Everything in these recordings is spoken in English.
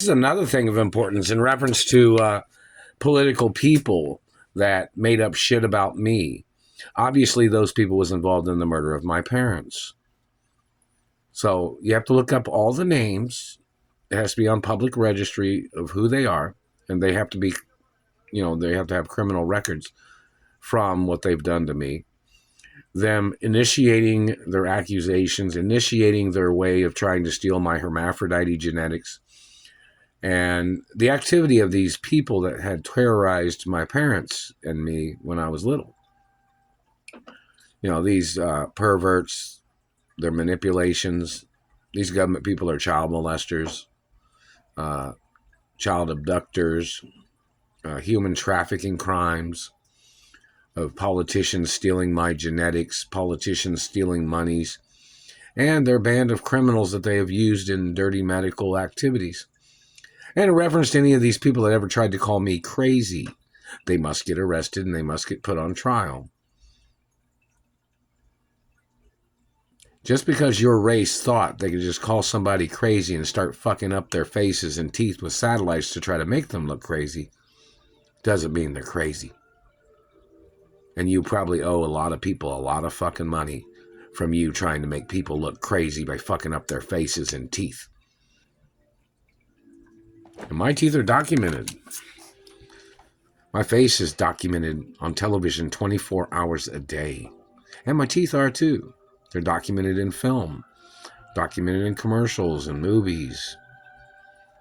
is another thing of importance in reference to political people that made up shit about me. Obviously, those people was involved in the murder of my parents. So you have to look up all the names. It has to be on public registry of who they are, and they have to be, they have to have criminal records from what they've done to me. Them initiating their accusations, initiating their way of trying to steal my hermaphrodite genetics, and the activity of these people that had terrorized my parents and me when I was little. These perverts, their manipulations. These government people are child molesters, child abductors, human trafficking crimes, of politicians stealing my genetics, politicians stealing monies, and their band of criminals that they have used in dirty medical activities. And in reference to any of these people that ever tried to call me crazy, they must get arrested and they must get put on trial. Just because your race thought they could just call somebody crazy and start fucking up their faces and teeth with satellites to try to make them look crazy doesn't mean they're crazy. And you probably owe a lot of people a lot of fucking money from you trying to make people look crazy by fucking up their faces and teeth. And my teeth are documented. My face is documented on television 24 hours a day. And my teeth are too. They're documented in film, documented in commercials and movies,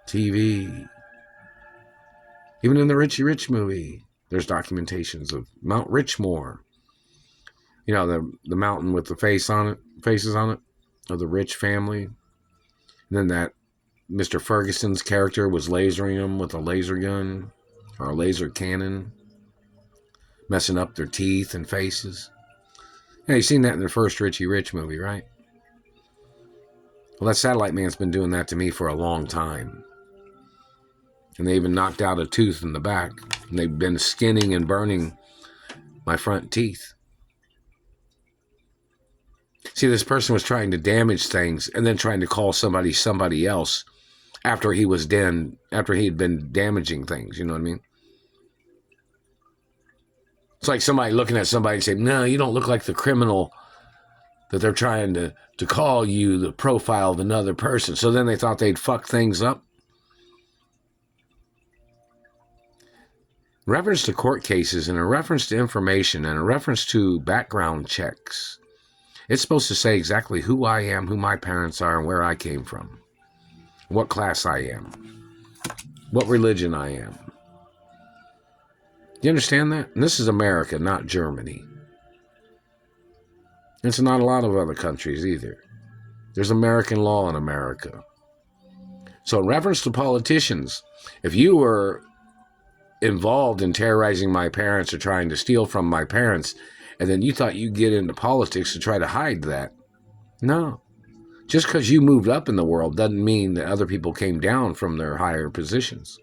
TV. Even in the Richie Rich movie, there's documentations of Mount Richmore. The mountain with the faces on it, of the rich family. And then that Mr. Ferguson's character was lasering them with a laser gun or a laser cannon, messing up their teeth and faces. Yeah, you've seen that in the first Richie Rich movie, right? Well, that satellite man's been doing that to me for a long time. And they even knocked out a tooth in the back. And they've been skinning and burning my front teeth. See, this person was trying to damage things and then trying to call somebody else after he had been damaging things, you know what I mean? It's like somebody looking at somebody and saying, no, you don't look like the criminal that they're trying to call you, the profile of another person. So then they thought they'd fuck things up. In reference to court cases and in reference to information and in reference to background checks, it's supposed to say exactly who I am, who my parents are, and where I came from, what class I am, what religion I am. You understand that? And this is America, not Germany. It's not a lot of other countries either. There's American law in America. So in reference to politicians, if you were involved in terrorizing my parents or trying to steal from my parents, and then you thought you'd get into politics to try to hide that, no. Just because you moved up in the world doesn't mean that other people came down from their higher positions.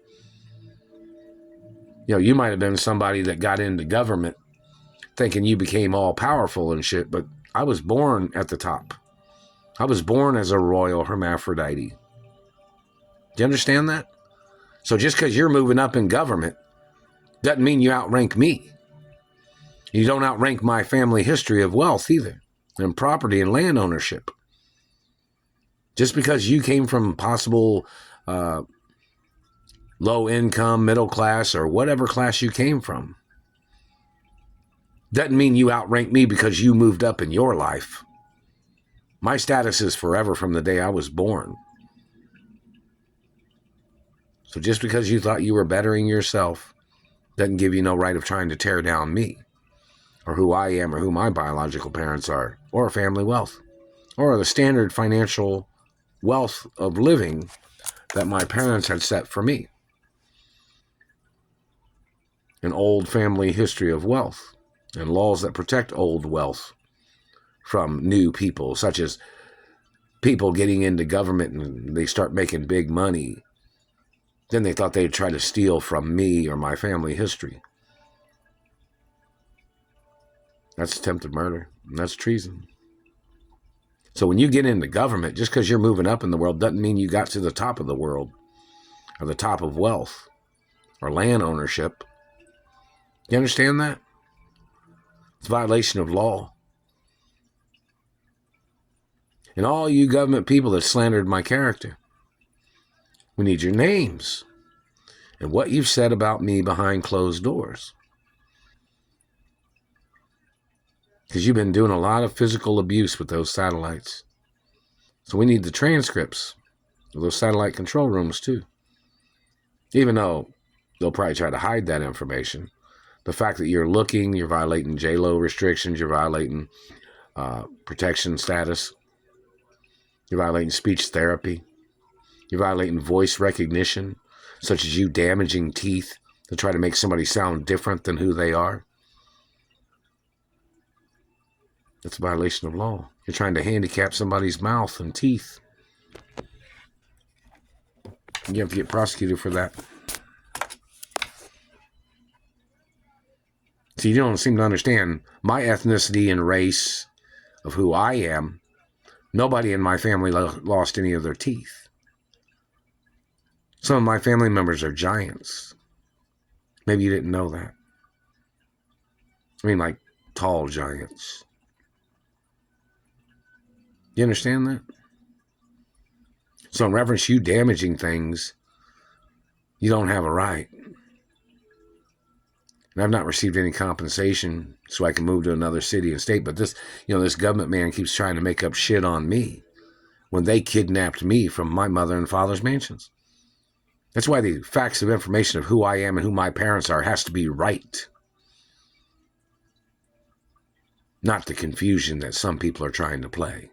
You might have been somebody that got into government thinking you became all powerful and shit, but I was born at the top. I was born as a royal hermaphrodite. Do you understand that? So just because you're moving up in government doesn't mean you outrank me. You don't outrank my family history of wealth either, and property and land ownership. Just because you came from possible low income, middle class, or whatever class you came from, doesn't mean you outrank me because you moved up in your life. My status is forever from the day I was born. So just because you thought you were bettering yourself doesn't give you no right of trying to tear down me, or who I am, or who my biological parents are, or family wealth, or the standard financial wealth of living that my parents had set for me. An old family history of wealth and laws that protect old wealth from new people, such as people getting into government and they start making big money. Then they thought they'd try to steal from me or my family history. That's attempted murder, and that's treason. So when you get into government, just because you're moving up in the world doesn't mean you got to the top of the world. are the top of wealth or land ownership. You understand that? It's a violation of law. And all you government people that slandered my character, we need your names and what you've said about me behind closed doors. Because you've been doing a lot of physical abuse with those satellites. So we need the transcripts of those satellite control rooms too. Even though they'll probably try to hide that information. The fact that you're looking, you're violating J-Lo restrictions, you're violating protection status, you're violating speech therapy, you're violating voice recognition, such as you damaging teeth to try to make somebody sound different than who they are. That's a violation of law. You're trying to handicap somebody's mouth and teeth. You have to get prosecuted for that. So you don't seem to understand my ethnicity and race of who I am. Nobody in my family lost any of their teeth. Some of my family members are giants. Maybe you didn't know that. I mean, like tall giants. You understand that? So in reference to you damaging things, you don't have a right. And I've not received any compensation so I can move to another city and state. But this, this government man keeps trying to make up shit on me when they kidnapped me from my mother and father's mansions. That's why the facts of information of who I am and who my parents are has to be right. Not the confusion that some people are trying to play.